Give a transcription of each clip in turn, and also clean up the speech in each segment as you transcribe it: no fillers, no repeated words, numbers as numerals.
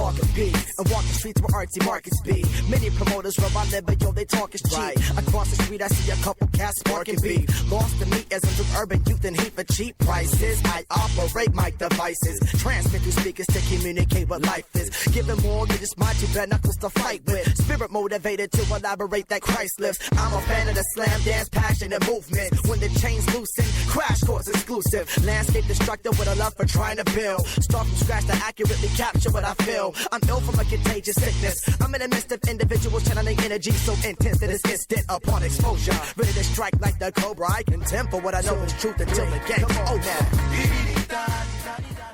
talking beats and walk the streets where artsy markets be. Many promoters rub my liver, yo, they talk is cheap. Right. Across the street, I see a couple cats sparking beef. Lost the meatisms of urban youth and heat for cheap prices. I operate my devices, transmit through speakers to communicate what life is. Giving mortgages, my two bare knuckles to fight with. Spirit motivated to elaborate that Christ lives. I'm a fan of the slam dance, passion and movement. When the chains loosen, crash course exclusive. Landscape destructive with a love for trying to build. Start from scratch to accurately capture what I feel. I'm ill from a contagious sickness. I'm in the midst of individuals channeling energy so intense that it's instant upon exposure. Ready to strike like the cobra. I contend for what I know is truth until the game. Oh, now.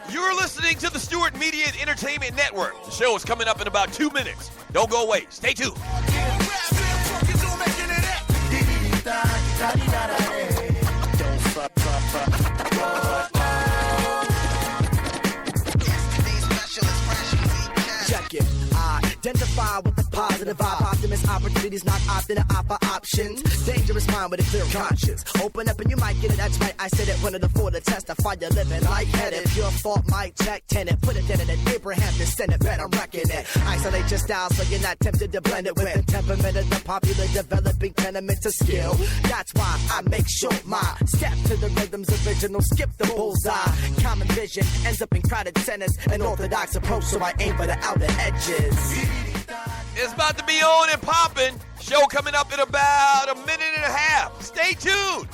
You're listening to the Stewart Media and Entertainment Network. The show is coming up in about 2 minutes. Don't go away. Stay tuned. Check it. Identify with the positive vibe. Optimist opportunities, not often an offer options. Dangerous mind with a clear conscience. Open up and you might get it. That's right. I said it. One of the four to testify. You're living lightheaded. Pure thought, mic check, tenant. Put it in it. Abraham descendant. Better reckon it. Isolate your style so you're not tempted to blend it with the temperament of the popular developing tenement to skill. That's why I make sure my step to the rhythm's original. Skip the bullseye. Common vision ends up in crowded centers. An orthodox approach, so I aim for the outer edges. It's about to be on and popping. Show coming up in about a minute and a half. Stay tuned.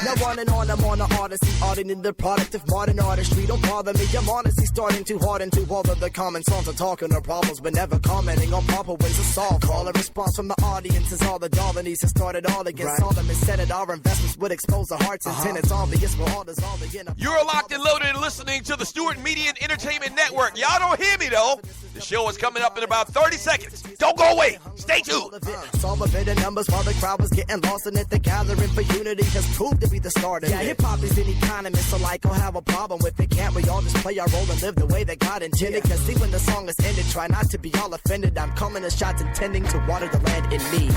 Now on and on, I'm on the odyssey, auditing the product of modern artistry. Don't bother me, I'm honestly starting too hard into all of the common songs. I'm talking of problems, but never commenting on proper ways to solve. Call a response from the audience is all the dollar needs to start it all again. Right. Solomon said it, our investments would expose the hearts and tenants. Obvious, we're all dissolved again. You're locked and loaded and listening to the Stewart Media and Entertainment Network. Y'all don't hear me, though. The show is coming up in about 30 seconds. Don't go away. Stay tuned. Solve a bit of numbers while the crowd was getting lost in it. The gathering for unity has proved to be the start of it. Yeah, hip-hop is an economist, so like, I'll have a problem with it. Can't we all just play our role and live the way that God intended? Cause see, when the song is ended, try not to be all offended. I'm coming to shots intending to water the land in me.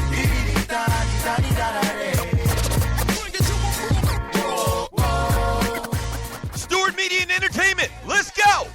Stewart Media and Entertainment, let's go!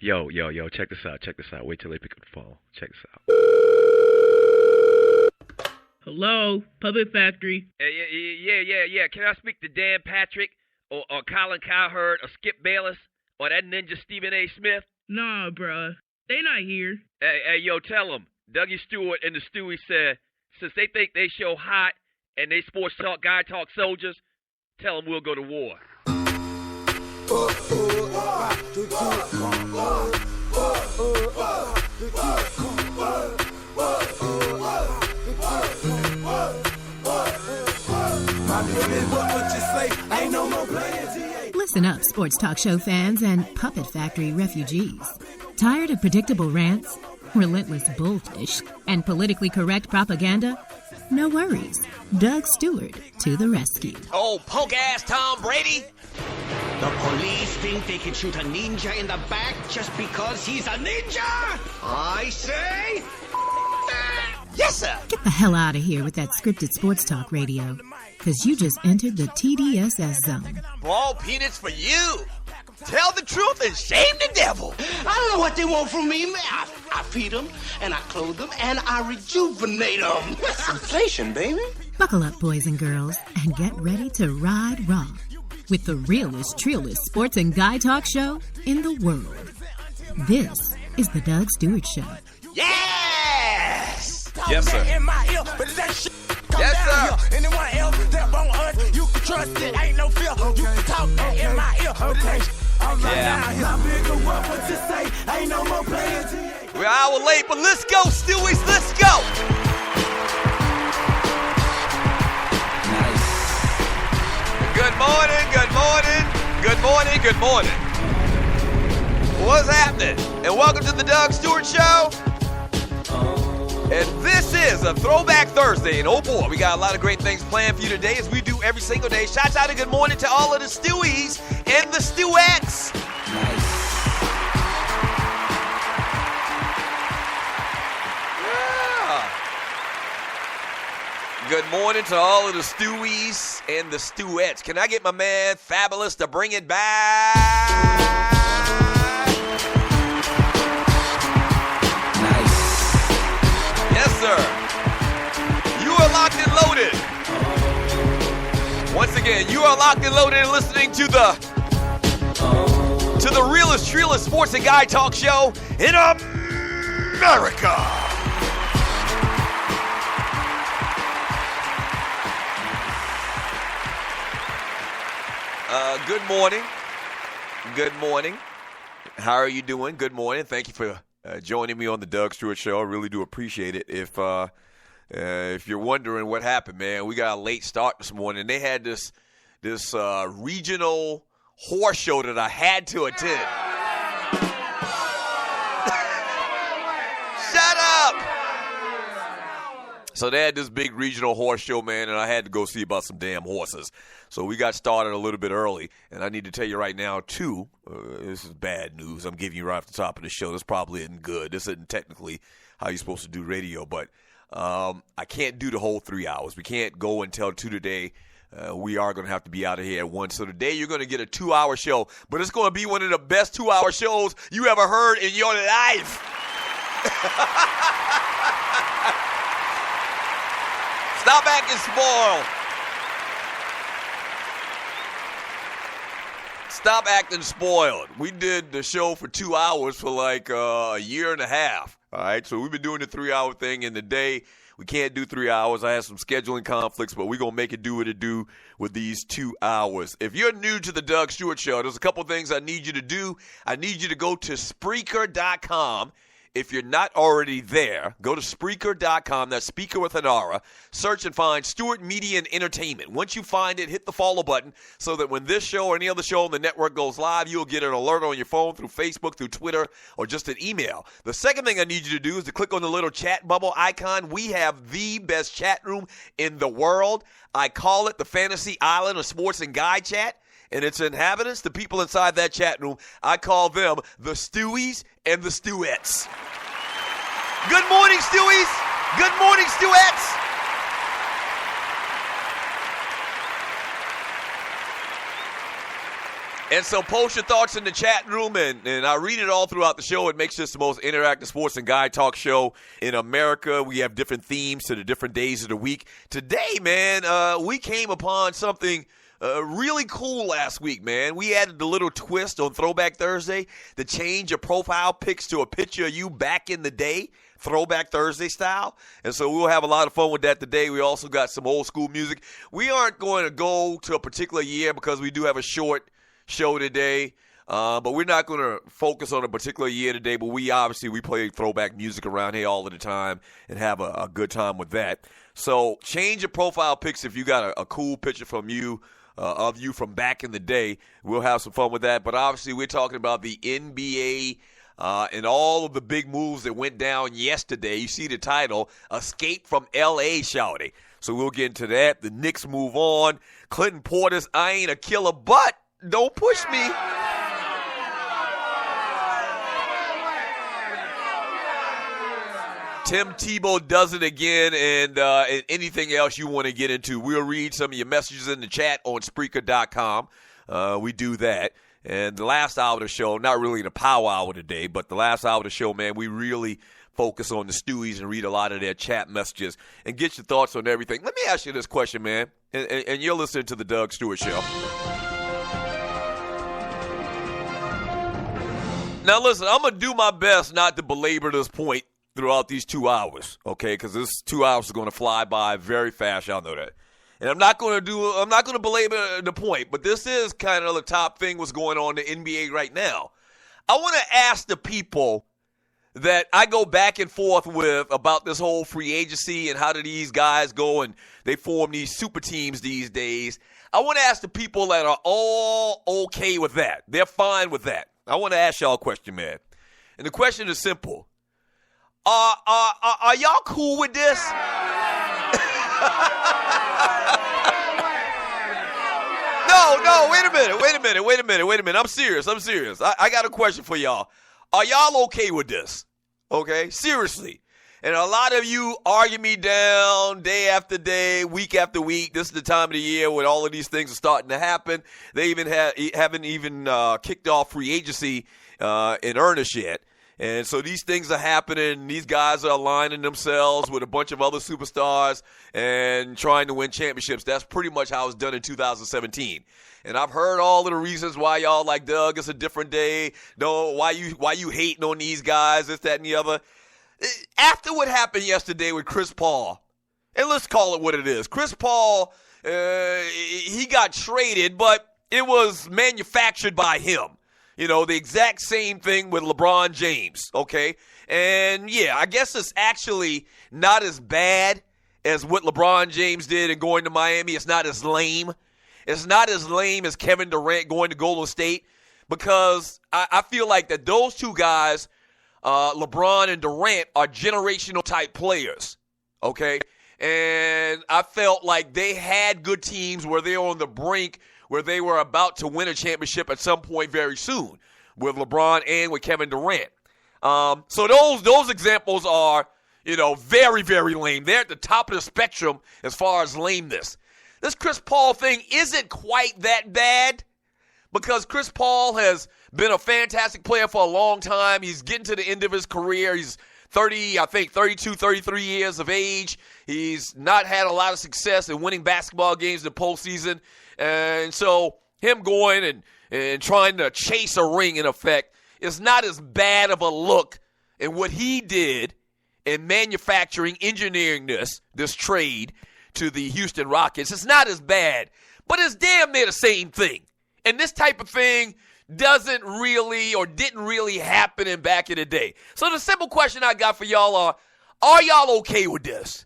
Yo, check this out. Wait till they pick up the phone. Check this out. Hello, Puppet Factory. Yeah. Can I speak to Dan Patrick or Colin Cowherd or Skip Bayless or that ninja Stephen A. Smith? Nah, bruh. They not here. Hey, yo, tell them. Dougie Stewart and the Stewie said, since they think they show hot and they sports talk, guy talk soldiers, tell them we'll go to war. Listen up, sports talk show fans and Puppet Factory refugees. Tired of predictable rants, relentless bullfish, and politically correct propaganda? No worries. Doug Stewart to the rescue. Oh, punk-ass Tom Brady. The police think they can shoot a ninja in the back just because he's a ninja? I say, that. Yes, sir. Get the hell out of here with that scripted sports talk radio, because you just entered the TDSS zone. Ball peanuts for you. Tell the truth and shame the devil. I don't know what they want from me. I feed them, and I clothe them, and I rejuvenate them. That's inflation, baby. Buckle up, boys and girls, and get ready to ride raw with the realest, trillest sports and guy talk show in the world. This is the Doug Stewart Show. Yes! Yes, sir. Yes, sir. Anyone else that want us, you can trust it. Ain't no fear. You can talk in my Okay, I'm right Yeah. now here. I'm bigger, what you say? Ain't no more playing. We're an hour late, but let's go, Stewies. Let's go. Good morning, good morning, good morning, good morning. What's happening? And welcome to the Doug Stewart Show. And this is a Throwback Thursday. And oh boy, we got a lot of great things planned for you today as we do every single day. Shout out and good morning to all of the Stewies and the Stewettes. Yeah. Good morning to all of the Stewies and the Stewettes. Can I get my man Fabulous to bring it back? Yes, sir. You are locked and loaded. Once again, you are locked and loaded and listening to the realest, trillest sports and guy talk show in America. Good morning. Good morning. How are you doing? Good morning. Thank you for joining me on the Doug Stewart Show. I really do appreciate it. If you're wondering what happened, man, we got a late start this morning. They had this regional horse show that I had to attend. Shut up! So they had this big regional horse show, man, and I had to go see about some damn horses. So we got started a little bit early, and I need to tell you right now, too, this is bad news. I'm giving you right off the top of the show. This probably isn't good. This isn't technically how you're supposed to do radio, but I can't do the whole 3 hours. We can't go until 2 today. We are going to have to be out of here at 1. So today you're going to get a 2-hour show, but it's going to be one of the best 2-hour shows you ever heard in your life. Stop acting spoiled. Stop acting spoiled. We did the show for 2 hours for like a year and a half. All right, so we've been doing the 3-hour thing in the day. We can't do 3 hours. I have some scheduling conflicts, but we're going to make it do what it do with these 2 hours. If you're new to the Doug Stewart Show, there's a couple things I need you to do. I need you to go to Spreaker.com. If you're not already there, go to Spreaker.com. That's Speaker with an R. Search and find Stewart Media and Entertainment. Once you find it, hit the follow button so that when this show or any other show on the network goes live, you'll get an alert on your phone through Facebook, through Twitter, or just an email. The second thing I need you to do is to click on the little chat bubble icon. We have the best chat room in the world. I call it the Fantasy Island of Sports and Guy Chat. And its inhabitants, the people inside that chat room, I call them the Stewies and the Stewettes. Good morning, Stewies. Good morning, Stewettes. And so post your thoughts in the chat room, and I read it all throughout the show. It makes this the most interactive sports and guy talk show in America. We have different themes to the different days of the week. Today, man, we came upon something really cool last week, man. We added the little twist on Throwback Thursday to change your profile pics to a picture of you back in the day, Throwback Thursday style. And so we'll have a lot of fun with that today. We also got some old school music. We aren't going to go to a particular year because we do have a short show today. But we're not going to focus on a particular year today, but we play throwback music around here all of the time and have a good time with that. So change your profile pics if you got a cool picture from you, of you from back in the day. We'll have some fun with that. But obviously we're talking about the NBA and all of the big moves that went down yesterday. You see the title, Escape from L.A. Shaw-tay. So we'll get into that. The Knicks move on. Clinton Portis, I ain't a killer, but don't push me. Tim Tebow does it again, and anything else you want to get into, we'll read some of your messages in the chat on Spreaker.com. We do that. And the last hour of the show, not really the power hour today, but the last hour of the show, man, we really focus on the Stewies and read a lot of their chat messages and get your thoughts on everything. Let me ask you this question, man, and you're listening to the Doug Stewart Show. Now, listen, I'm going to do my best not to belabor this point throughout these 2 hours, okay, because this 2 hours is going to fly by very fast. Y'all know that. And I'm not going to belabor the point, but this is kind of the top thing what's going on in the NBA right now. I want to ask the people that I go back and forth with about this whole free agency and how do these guys go and they form these super teams these days. I want to ask the people that are all okay with that. They're fine with that. I want to ask y'all a question, man. And the question is simple. Are y'all cool with this? No, wait a minute. I'm serious. I got a question for y'all. Are y'all okay with this? Okay? Seriously. And a lot of you argue me down day after day, week after week. This is the time of the year when all of these things are starting to happen. They even haven't even kicked off free agency in earnest yet. And so these things are happening. These guys are aligning themselves with a bunch of other superstars and trying to win championships. That's pretty much how it's done in 2017. And I've heard all of the reasons why y'all like, Doug, it's a different day. No, why you hating on these guys, this, that, and the other. After what happened yesterday with ChrisPaul, and let's call it what it is. ChrisPaul, he got traded, but it was manufactured by him. You know, the exact same thing with LeBron James, okay? And, yeah, I guess it's actually not as bad as what LeBron James did in going to Miami. It's not as lame. It's not as lame as Kevin Durant going to Golden State because I feel like that those two guys, LeBron and Durant, are generational type players, okay? And I felt like they had good teams where they were on the brink where they were about to win a championship at some point very soon with LeBron and with Kevin Durant. So those examples are, very, very lame. They're at the top of the spectrum as far as lameness. This ChrisPaul thing isn't quite that bad because ChrisPaul has been a fantastic player for a long time. He's getting to the end of his career. He's 32, 33 years of age. He's not had a lot of success in winning basketball games in the postseason. And so him going and trying to chase a ring, in effect, is not as bad of a look in what he did in engineering this trade to the Houston Rockets. It's not as bad, but it's damn near the same thing. And this type of thing didn't really happen back in the day. So the simple question I got for y'all are y'all okay with this?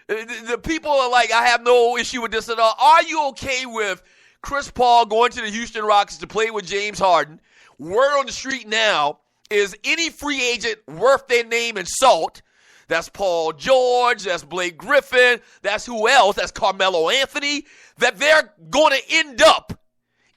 The people are like, I have no issue with this at all. Are you okay with ChrisPaul going to the Houston Rockets to play with James Harden? Word on the street now is any free agent worth their name and salt. That's Paul George, that's Blake Griffin, that's who else, that's Carmelo Anthony, that they're going to end up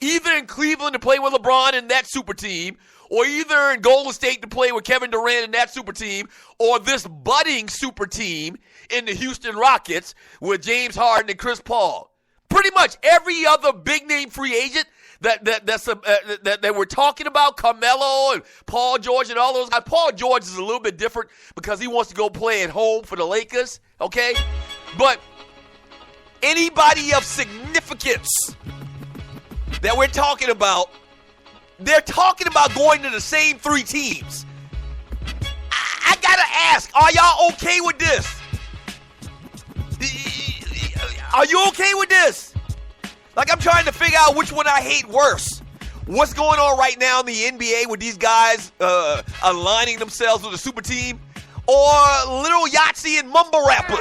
either in Cleveland to play with LeBron and that super team, or either in Golden State to play with Kevin Durant and that super team, or this budding super team in the Houston Rockets with James Harden and ChrisPaul. Pretty much every other big-name free agent that we're talking about, Carmelo and Paul George and all those guys. Paul George is a little bit different because he wants to go play at home for the Lakers, okay? But anybody of significance that we're talking about, they're talking about going to the same three teams. I gotta ask, are y'all okay with this? Are you okay with this? Like, I'm trying to figure out which one I hate worse. What's going on right now in the NBA with these guys aligning themselves with a super team, or Little Yahtzee and mumble rappers?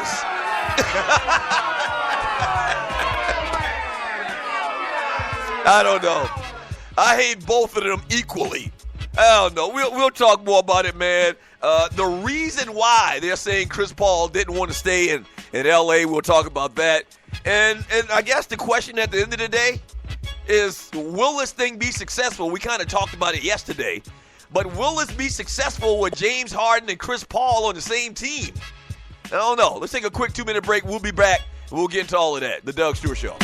I don't know. I hate both of them equally. I don't know. We'll talk more about it, man. The reason why they're saying ChrisPaul didn't want to stay in L.A., we'll talk about that. And I guess the question at the end of the day is, will this thing be successful? We kind of talked about it yesterday. But will this be successful with James Harden and ChrisPaul on the same team? I don't know. Let's take a quick 2-minute break. We'll be back. We'll get into all of that. The Doug Stewart Show.